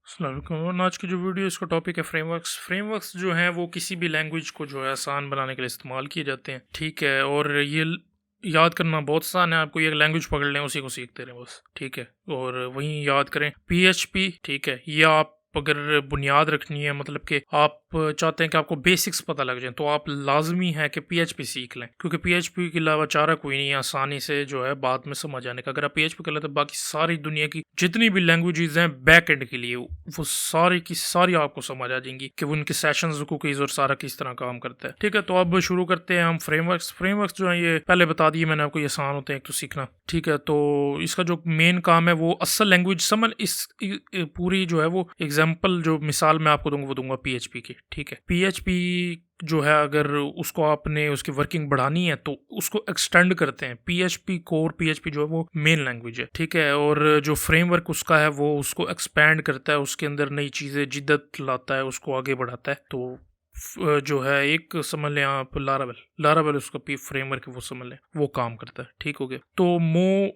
अस्सलाम वालेकुम। आज की जो वीडियो इसका टॉपिक है फ्रेमवर्क्स। फ्रेमवर्क्स जो हैं वो किसी भी लैंग्वेज को जो है आसान बनाने के लिए इस्तेमाल किए जाते हैं, ठीक है। और ये याद करना बहुत आसान है, आपको ये लैंग्वेज पकड़ लें उसी को सीखते रहें बस, ठीक है। और वहीं याद करें PHP, ठीक है। ये आप अगर बुनियाद रखनी है, मतलब कि आप चाहते हैं कि आपको बेसिक्स पता लग जाए, तो आप लाजमी है कि PHP सीख लें, क्योंकि PHP के अलावा चारा कोई नहीं है आसानी से जो है बाद में समझ आने का। अगर आप PHP कर लेते तो बाकी सारी दुनिया की जितनी भी लैंग्वेजेस हैं बैक एंड के लिए वो सारी की सारी आपको समझ आ जाएंगी कि वो उनके सेशंस, कुकीज और सारा किस तरह काम करता है, ठीक है। तो अब शुरू करते हैं हम फ्रेमवर्क्स। फ्रेमवर्क्स जो है ये पहले बता दिए मैंने आपको, ये आसान होते हैं एक तो सीखना, ठीक है। तो इसका जो मेन काम है वो असल लैंग्वेज समझ, पूरी जो है वो एग्जाम्पल जो मिसाल मैं आपको दूंगा वो दूंगा PHP की, ठीक है। PHP जो है अगर उसको आपने उसकी वर्किंग बढ़ानी है तो उसको एक्सटेंड करते हैं। PHP कोर PHP जो है वो मेन लैंग्वेज है, ठीक है। और जो फ्रेमवर्क उसका है वो उसको एक्सपैंड करता है, उसके अंदर नई चीज़ें जिद्दत लाता है, उसको आगे बढ़ाता है। तो जो है एक समझ लें आप लारावेल उसका पी फ्रेमवर्क है, वो समझ लें वो काम करता है, ठीक हो गया। तो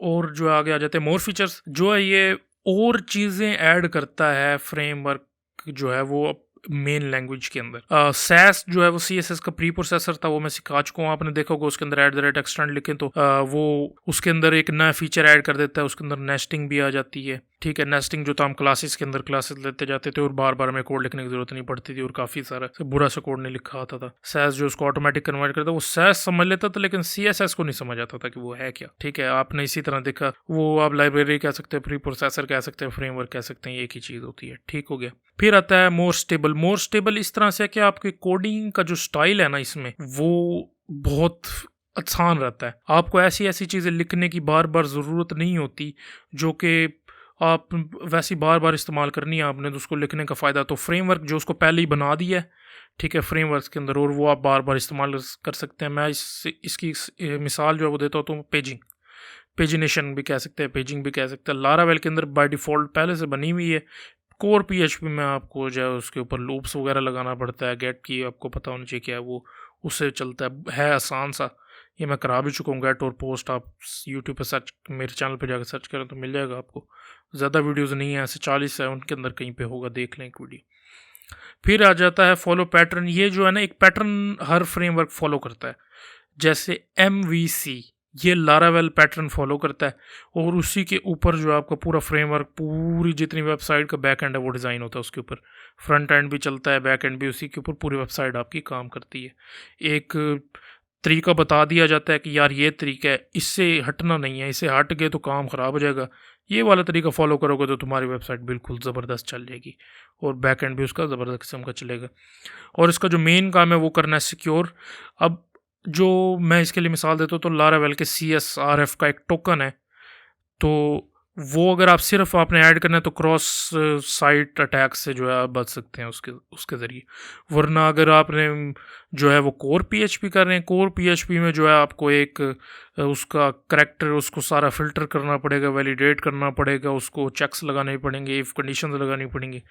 और जो आगे आ जाते हैं मोर फीचर्स, जो है ये और चीज़ें ऐड करता है फ्रेमवर्क जो है वो मेन लैंग्वेज के अंदर। सैस जो है वो CSS का प्री प्रोसेसर था, वो मैं सिखा चुका हूँ, आपने देखा होगा उसके अंदर @extend लिखें तो वो उसके अंदर एक नया फीचर ऐड कर देता है, उसके अंदर नेस्टिंग भी आ जाती है, ठीक है। नेस्टिंग जो था हम क्लासेस के अंदर क्लासेस लेते जाते थे और बार बार हमें कोड लिखने की जरूरत नहीं पड़ती थी और काफ़ी सारा बुरा सा कोड नहीं लिखा आता था। सैस जो उसको ऑटोमेटिक कन्वर्ट करता वो सैस समझ लेता था, लेकिन CSS को नहीं समझ आता था कि वो है क्या, ठीक है। आपने इसी तरह देखा, वो आप लाइब्रेरी कह सकते हैं, प्री प्रोसेसर कह सकते हैं, फ्रेमवर्क कह सकते हैं, एक ही चीज़ होती है, ठीक हो गया। फिर आता है मोर स्टेबल। मोर स्टेबल इस तरह से कि आपके कोडिंग का जो स्टाइल है ना इसमें वो बहुत आसान रहता है। आपको ऐसी ऐसी चीज़ें लिखने की बार बार ज़रूरत नहीं होती जो कि आप वैसी बार बार इस्तेमाल करनी है आपने, तो उसको लिखने का फ़ायदा तो फ्रेमवर्क जो उसको पहले ही बना दिया है, ठीक है, फ्रेमवर्क के अंदर, और वो आप बार बार इस्तेमाल कर सकते हैं। मैं इसकी मिसाल जो है वो देता हूँ, तो पेजिनेशन भी कह सकते हैं, पेजिंग भी कह सकते हैं। लारावेल के अंदर बाय डिफ़ॉल्ट पहले से बनी हुई है। कोर PHP में आपको जो है उसके ऊपर लूप्स वगैरह लगाना पड़ता है, गेट की आपको पता होना चाहिए क्या है वो, उससे चलता है आसान सा। ये मैं करा भी चुका हूँ, गेट और पोस्ट। आप यूट्यूब पे सर्च, मेरे चैनल पे जाकर सर्च करें तो मिल जाएगा आपको। ज़्यादा वीडियोज़ नहीं है, ऐसे 40 है, उनके अंदर कहीं पे होगा, देख लें एक वीडियो। फिर आ जाता है फॉलो पैटर्न। ये जो है ना एक पैटर्न हर फ्रेमवर्क फॉलो करता है, जैसे MVC ये लारावेल पैटर्न फॉलो करता है, और उसी के ऊपर जो आपका पूरा फ्रेमवर्क, पूरी जितनी वेबसाइट का बैक एंड है वो डिज़ाइन होता है उसके ऊपर। फ्रंट एंड भी चलता है, बैक एंड भी उसी के ऊपर, पूरी वेबसाइट आपकी काम करती है। एक तरीका बता दिया जाता है कि यार ये तरीका है, इससे हटना नहीं है, इससे हट गए तो काम ख़राब हो जाएगा, ये वाला तरीका फॉलो करोगे तो तुम्हारी वेबसाइट बिल्कुल ज़बरदस्त चल जाएगी, और बैक एंड भी उसका ज़बरदस्त किस्म का चलेगा। और इसका जो मेन काम है वो करना है सिक्योर। अब जो मैं इसके लिए मिसाल देता हूँ, तो लारावेल के CSRF का एक टोकन है, तो वो अगर आप सिर्फ आपने ऐड करना है तो क्रॉस साइट अटैक से जो है आप बच सकते हैं उसके उसके ज़रिए। वरना अगर आपने जो है वो कोर PHP कर रहे हैं, कोर PHP में जो है आपको एक उसका करैक्टर, उसको सारा फ़िल्टर करना पड़ेगा, वैलिडेट करना पड़ेगा, उसको चेक्स लगाने पड़ेंगे, इफ़ कंडीशंस लगानी पड़ेंगी।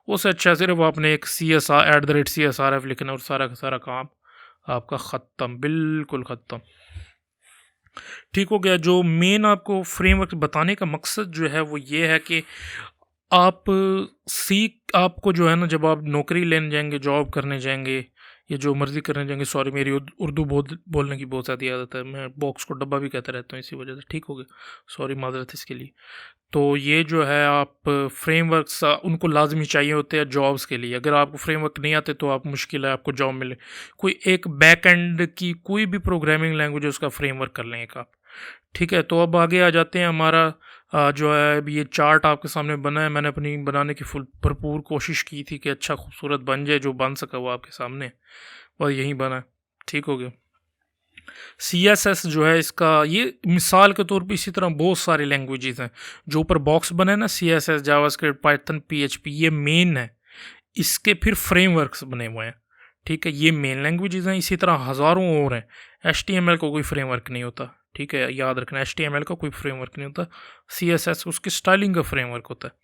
उससे अच्छा सिर्फ आपने एक CSRF लिखना और सारा का सारा काम आपका ख़त्म, बिल्कुल ख़त्म, ठीक हो गया। जो मेन आपको फ्रेमवर्क बताने का मकसद जो है वो ये है कि आप आपको जो है ना, जब आप नौकरी लेने जाएंगे, जॉब करने जाएंगे, या जो मर्ज़ी करने जाएंगे, सॉरी मेरी उर्दू बोलने की बहुत ज़्यादा आदत है, मैं बॉक्स को डब्बा भी कहता रहता हूँ इसी वजह से, ठीक हो गया, सॉरी माजरत इसके लिए। तो ये जो है आप फ्रेमवर्क्स उनको लाजमी चाहिए होते हैं जॉब्स के लिए। अगर आपको फ्रेमवर्क नहीं आते तो आप मुश्किल है आपको जॉब मिले। कोई एक बैक एंड की कोई भी प्रोग्रामिंग लैंग्वेज है उसका फ्रेमवर्क कर लें एक आप, ठीक है। तो अब आगे आ जाते हैं, हमारा जो है अभी ये चार्ट आपके सामने बना है, मैंने अपनी बनाने की भरपूर कोशिश की थी कि अच्छा खूबसूरत बन जाए, जो बन सका वो आपके सामने और यही बना, ठीक हो गया। CSS जो है इसका, ये मिसाल के तौर पे इसी तरह बहुत सारी लैंग्वेजेस हैं जो ऊपर बॉक्स बने हैं ना, CSS, जावास्क्रिप्ट, पाइथन, PHP, ये मेन है। इसके फिर फ्रेमवर्क्स बने हुए हैं, ठीक है, ये मेन लैंग्वेजेस हैं। इसी तरह हज़ारों और हैं। HTML का कोई फ्रेमवर्क नहीं होता, ठीक है, याद रखना, HTML का कोई फ्रेमवर्क नहीं होता। CSS उसकी स्टाइलिंग का फ्रेमवर्क होता है,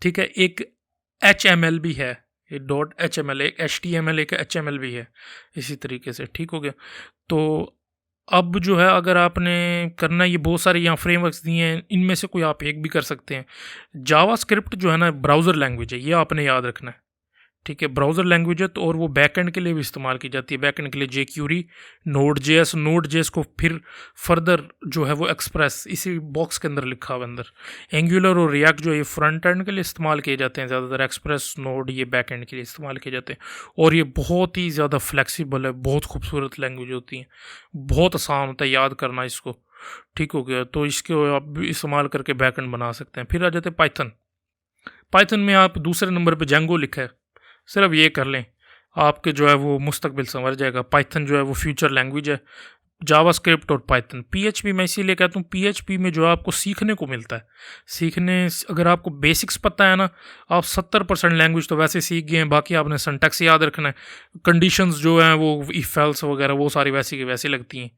ठीक है। एक HML भी है, ये .html, एक HTML, एक HML भी है इसी तरीके से, ठीक हो गया। तो अब जो है अगर आपने करना है, ये बहुत सारे यहाँ फ्रेमवर्क्स दिए हैं, इनमें से कोई आप एक भी कर सकते हैं। जावास्क्रिप्ट जो है ना ब्राउज़र लैंग्वेज है, ये आपने याद रखना है। ठीक है, ब्राउज़र लैंग्वेज है तो, और वो बैकएंड के लिए भी इस्तेमाल की जाती है। बैकएंड के लिए जेक्यूरी, नोड जेएस को फिर फर्दर जो है वो एक्सप्रेस इसी बॉक्स के अंदर लिखा हुआ अंदर। एंगुलर और रिएक्ट जो ये फ्रंट एंड के लिए इस्तेमाल किए जाते हैं ज़्यादातर, एक्सप्रेस नोड ये बैक एंड के लिए इस्तेमाल किए जाते हैं। और ये बहुत ही ज़्यादा फ्लेक्सिबल है, बहुत खूबसूरत लैंग्वेज होती है, बहुत आसान होता है याद करना इसको। ठीक हो गया, तो इसको आप इस्तेमाल करके बैक एंड बना सकते हैं। फिर आ जाते हैं पाइथन। पाइथन में आप दूसरे नंबर पे जेंगो लिखा है, सिर्फ ये कर लें, आपके जो है वो मुस्तकबिल संवर जाएगा। पाइथन जो है वो फ्यूचर लैंग्वेज है। जावास्क्रिप्ट और पाइथन। पीएचपी मैं इसीलिए कहता हूँ, पीएचपी में जो है आपको सीखने को मिलता है। अगर आपको बेसिक्स पता है ना, आप 70% लैंग्वेज तो वैसे सीख गए हैं, बाकी आपने सिंटैक्स याद रखना है। कंडीशंस जो हैं वो इफ एल्स वगैरह वो सारी वैसी की वैसी लगती हैं।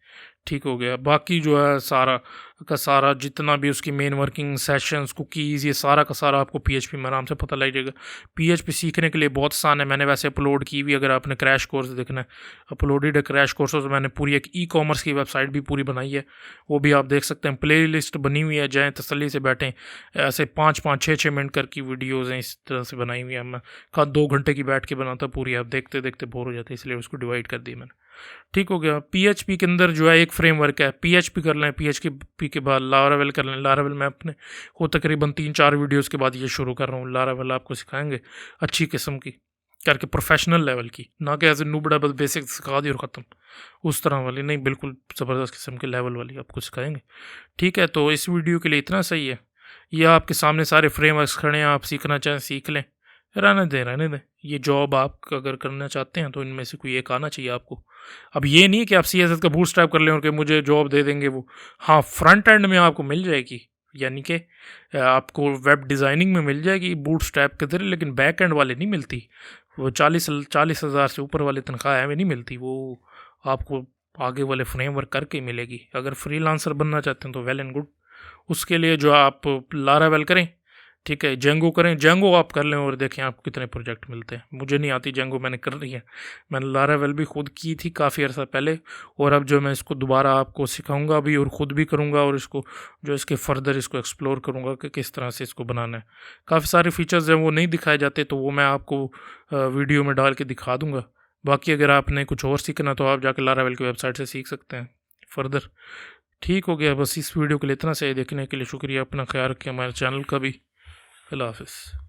ठीक हो गया, बाकी जो है सारा का सारा जितना भी उसकी मेन वर्किंग सेशंस, कुकीज़, ये सारा का सारा आपको पीएचपी में आराम से पता लग जाएगा। पीएचपी सीखने के लिए बहुत आसान है। मैंने वैसे अपलोड की भी, अगर आपने क्रैश कोर्स देखना है, अपलोडेड है क्रैश कोर्स। तो मैंने पूरी एक ई कॉमर्स की वेबसाइट भी पूरी बनाई है, वो भी आप देख सकते हैं। प्ले लिस्ट बनी हुई है, जाएँ तसल्ली से बैठें। ऐसे 5-5, 6-6 मिनट कर की वीडियोज़ हैं, इस तरह से बनाई हुई है। मैं कहा 2 घंटे की बैठ के बनाता पूरी, आप देखते देखते बोर हो जाते, इसलिए उसको डिवाइड कर दी मैंने। ठीक हो गया। पीएचपी के अंदर जो है एक फ्रेमवर्क है, पीएचपी कर लें, पीएचपी के बाद लारावेल कर लें। लारावेल मैं अपने को तकरीबन 3-4 वीडियोस के बाद ये शुरू कर रहा हूँ। लारावेल आपको सिखाएंगे अच्छी किस्म की करके, प्रोफेशनल लेवल की, ना कि एज ए नूबड़ा बस बेसिक सिखा दी और ख़त्म, उस तरह वाली नहीं, बिल्कुल ज़बरदस्त किस्म के लेवल वाली आपको सिखाएंगे। ठीक है, तो इस वीडियो के लिए इतना सही है। ये आपके सामने सारे फ्रेमवर्क्स खड़े हैं, आप सीखना चाहें सीख लें, रहने दें। ये जॉब आप अगर करना चाहते हैं तो इनमें से कोई एक आना चाहिए आपको। अब ये नहीं है कि आप सीएसएस का बूटस्ट्रैप कर लें और कि मुझे जॉब दे देंगे वो। हाँ, फ्रंट एंड में आपको मिल जाएगी, यानी कि आपको वेब डिज़ाइनिंग में मिल जाएगी बूटस्ट्रैप के ज़रिए, लेकिन बैक एंड वाले नहीं मिलती। वो 40,000 से ऊपर वाली तनख्वाह हमें नहीं मिलती, वो आपको आगे वाले फ्रेमवर्क करके मिलेगी। अगर फ्रीलांसर बनना चाहते हैं तो वेल एंड गुड, उसके लिए जो आप लारावेल करें, ठीक है, जेंगो करें। जेंगो आप कर लें और देखें आपको कितने प्रोजेक्ट मिलते हैं। मुझे नहीं आती जेंगो, मैंने कर रही है, मैंने लारावेल भी खुद की थी काफ़ी अर्सा पहले, और अब जो मैं इसको दोबारा आपको सिखाऊंगा भी और ख़ुद भी करूंगा, और इसको जो इसके फर्दर इसको एक्सप्लोर करूंगा कि किस तरह से इसको बनाना है। काफ़ी सारे फीचर्स हैं वो नहीं दिखाए जाते, तो वो मैं आपको वीडियो में डाल के दिखा दूँगा। बाकी अगर आपने कुछ और सीखना तो आप जाकर लारावेल की वेबसाइट से सीख सकते हैं फर्दर। ठीक हो गया, बस इस वीडियो के लिए इतना सही। देखने के लिए शुक्रिया, अपना ख्याल रखें, हमारे चैनल का भी। अल्लाह हाफ़िज़।